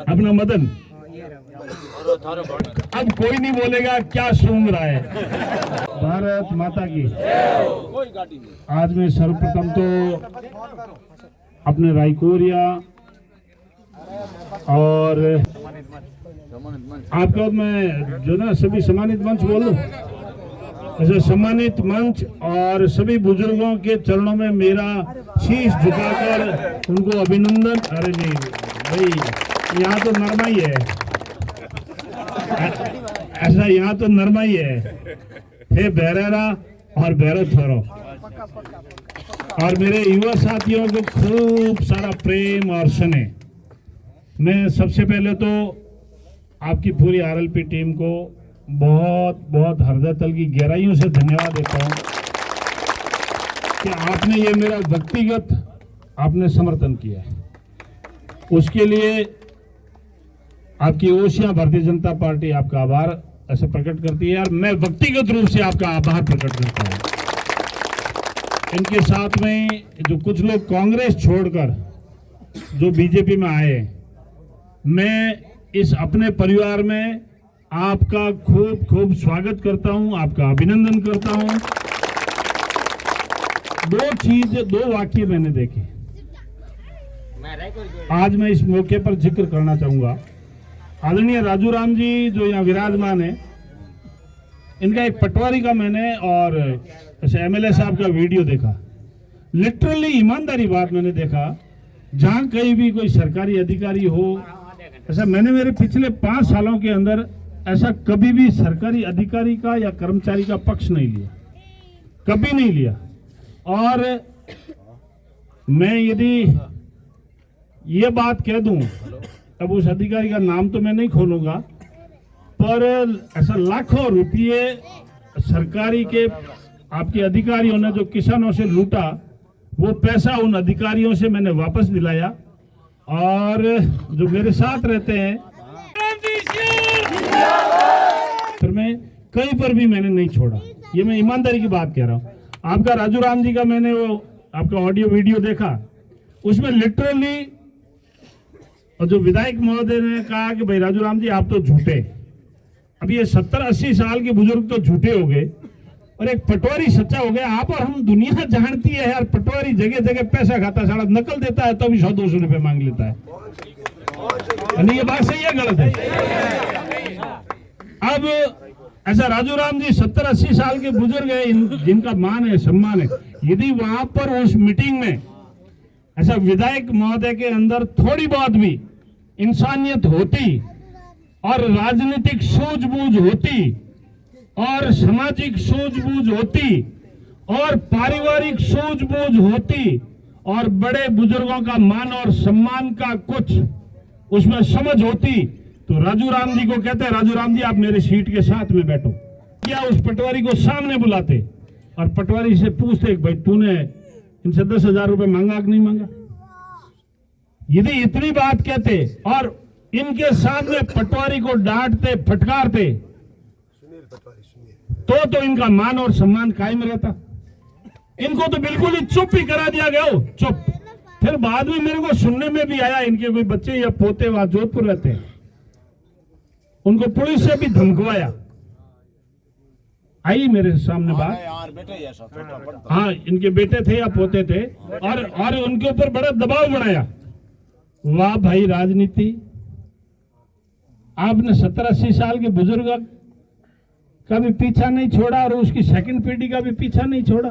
अपना मदन। अब कोई नहीं बोलेगा क्या सूंघ रहा है। भारत माता की। आज मैं सर्वप्रथम तो अपने रायकोरिया और आपके बाद मैं जो ना सभी सम्मानित मंच बोल दूं, ऐसे सम्मानित मंच और सभी बुजुर्गों के चरणों में मेरा शीश झुकाकर उनको अभिनंदन। अरे नहीं भाई, यहाँ तो नरमा ही है, ऐसा यहाँ तो नरमा ही है। हे बेरेरा और भैरव थोरो और मेरे युवा साथियों को खूब सारा प्रेम और स्नेह। मैं सबसे पहले तो आपकी पूरी आरएलपी टीम को बहुत बहुत हृदय तल की गहराइयों से धन्यवाद देता हूं कि आपने ये मेरा व्यक्तिगत आपने समर्थन किया है। उसके लिए आपकी ओसियां भारतीय जनता पार्टी आपका आभार ऐसे प्रकट करती है और मैं व्यक्तिगत रूप से आपका आभार प्रकट करता हूं। इनके साथ में जो कुछ लोग कांग्रेस छोड़कर जो बीजेपी में आए, मैं इस अपने परिवार में आपका खूब खूब स्वागत करता हूं, आपका अभिनंदन करता हूं। दो वाक्य मैंने देखे, आज मैं इस मौके पर जिक्र करना चाहूंगा। आदरणीय राजू राम जी जो यहाँ विराजमान है, इनका एक पटवारी का मैंने और ऐसे एमएलए साहब का वीडियो देखा। लिटरली ईमानदारी बात मैंने देखा, जहां कहीं भी कोई सरकारी अधिकारी हो, ऐसा मैंने मेरे पिछले 5 सालों के अंदर ऐसा कभी भी सरकारी अधिकारी का या कर्मचारी का पक्ष नहीं लिया, कभी नहीं लिया। और मैं यदि ये बात कह दूं, अब उस अधिकारी का नाम तो मैं नहीं खोलूंगा, पर ऐसा लाखों रुपये सरकारी के आपके अधिकारियों ने जो किसानों से लूटा, वो पैसा उन अधिकारियों से मैंने वापस दिलाया। और जो मेरे साथ रहते हैं, फिर मैं कहीं पर भी मैंने नहीं छोड़ा, ये मैं ईमानदारी की बात कह रहा हूँ। आपका राजू राम जी का मैंने वो आपका ऑडियो वीडियो देखा, उसमें लिटरली और जो विधायक महोदय ने कहा कि भाई राजू राम जी आप तो झूठे। अब ये 70-80 साल के बुजुर्ग तो झूठे हो गए और एक पटवारी सच्चा हो गया। आप और हम दुनिया जानती है यार, पटवारी जगह जगह पैसा खाता, साला नकल देता है तो भी 100-200 रुपए मांग लेता है। नहीं, ये बात सही है गलत है? अब ऐसा राजू राम जी 70-80 साल के बुजुर्ग है, जिनका मान है, सम्मान है। यदि वहां पर उस मीटिंग में ऐसा विधायक महोदय के अंदर थोड़ी बहुत भी इंसानियत होती और राजनीतिक सूझबूझ होती और सामाजिक सूझबूझ होती और पारिवारिक सूझबूझ होती और बड़े बुजुर्गों का मान और सम्मान का कुछ उसमें समझ होती, तो राजू राम जी को कहते, राजू राम जी आप मेरे सीट के साथ में बैठो। क्या उस पटवारी को सामने बुलाते और पटवारी से पूछते भाई तूने इनसे 10,000 रुपए मांगा कि नहीं मांगा? यदि इतनी बात कहते और इनके सामने पटवारी को डांटते, फटकारते, तो इनका मान और सम्मान कायम रहता। इनको तो बिल्कुल ही चुप ही करा दिया गया हो, चुप। फिर बाद में मेरे को सुनने में भी आया, इनके कोई बच्चे या पोते वहां जोधपुर रहते हैं, उनको पुलिस से भी धमकवाया। आई मेरे सामने बात, हाँ इनके बेटे थे या पोते थे, और उनके ऊपर बड़ा दबाव बनाया। वाह भाई, राजनीति। आपने 70-80 साल के बुजुर्ग का भी पीछा नहीं छोड़ा और उसकी सेकंड पीढ़ी का भी पीछा नहीं छोड़ा।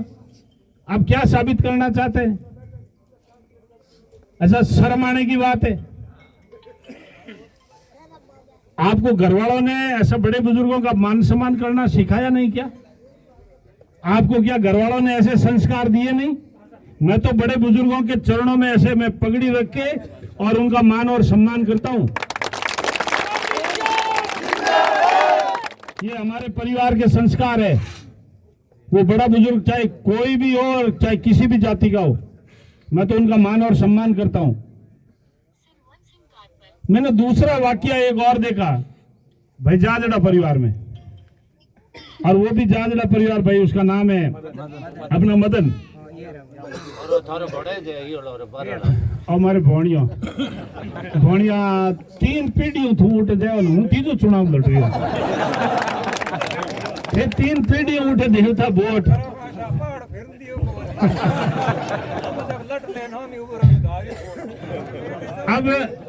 आप क्या साबित करना चाहते हैं? ऐसा शर्म आने की बात है। आपको घरवालों ने ऐसा बड़े बुजुर्गों का मान सम्मान करना सिखाया नहीं क्या? आपको क्या घरवालों ने ऐसे संस्कार दिए नहीं? मैं तो बड़े बुजुर्गों के चरणों में ऐसे मैं पगड़ी रख के और उनका मान और सम्मान करता हूं। ये हमारे परिवार के संस्कार है। वो बड़ा बुजुर्ग चाहे कोई भी हो और चाहे किसी भी जाति का हो, मैं तो उनका मान और सम्मान करता हूं। मैंने दूसरा वाकया एक और देखा भाई जाजड़ा परिवार में, और वो भी जाजड़ा परिवार भाई, उसका नाम है अपना मदन। और मारे भोणियों भोणिया 3 पीढ़ियों थू उठे देवल हूँ तीजो चुनाव लड़ रही हूँ ये 3 पीढ़ियों उठे देवता वोट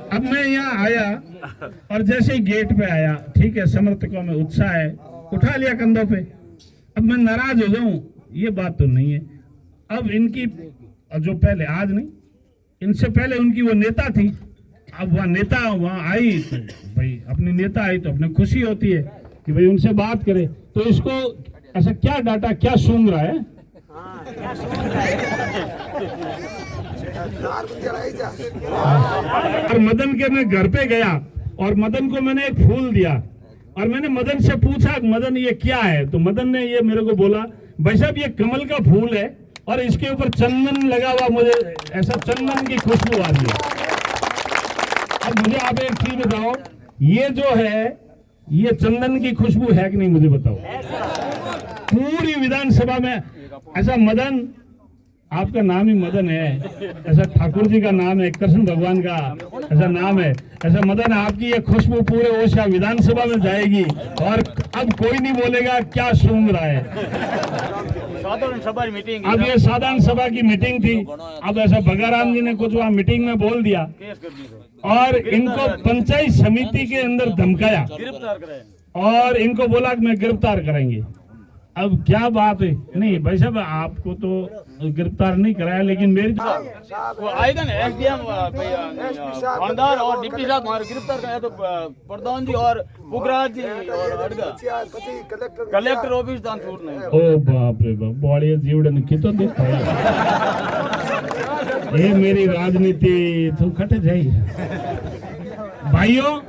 अब मैं यहाँ आया और जैसे ही गेट पे आया, ठीक है, समर्थकों में उत्साह है, उठा लिया कंधों पे। अब मैं नाराज हो जाऊं ये बात तो नहीं है। अब इनकी जो पहले आज नहीं, इनसे पहले उनकी वो नेता थी, अब वह नेता वहां आई तो भाई अपनी नेता आई तो अपने खुशी होती है कि भाई उनसे बात करे। तो इसको ऐसा क्या डाटा क्या सूंघ रहा है? और मदन के मैं घर पे गया और मदन को मैंने एक फूल दिया और मैंने मदन से पूछा मदन ये क्या है? तो मदन ने ये मेरे को बोला भाई साहब ये कमल का फूल है और इसके ऊपर चंदन लगा हुआ, मुझे ऐसा चंदन की खुशबू आ रही है। अब मुझे आप एक चीज बताओ, ये जो है ये चंदन की खुशबू है कि नहीं मुझे बताओ। पूरी विधानसभा में ऐसा मदन, आपका नाम ही मदन है, ऐसा ठाकुर जी का नाम है, कृष्ण भगवान का ऐसा नाम है, ऐसा मदन आपकी ये खुशबू पूरे ओशा विधानसभा में जाएगी और अब कोई नहीं बोलेगा क्या सूंघ रहा है। साधारण सभा मीटिंग, अब ये साधारण सभा की मीटिंग थी, अब ऐसा भगाराम जी ने कुछ वहाँ मीटिंग में बोल दिया और इनको पंचायत समिति के अंदर धमकाया और इनको बोला कि मैं गिरफ्तार करेंगे। अब क्या बात है? नहीं भाई साहब आपको तो गिरफ्तार नहीं कराया, लेकिन मेरी वो आएगा ना एसडीएम खानदार और डिप्टी साहब हमारे गिरफ्तार कराया तो प्रधान जी और पुखराज जी और कलेक्टर ऑफिस दान छोड़ नहीं। ओ बाप रे बाप, बड़े जीवड़न की तो देखो ये मेरी राजनीति तू खट जाई भाइयों।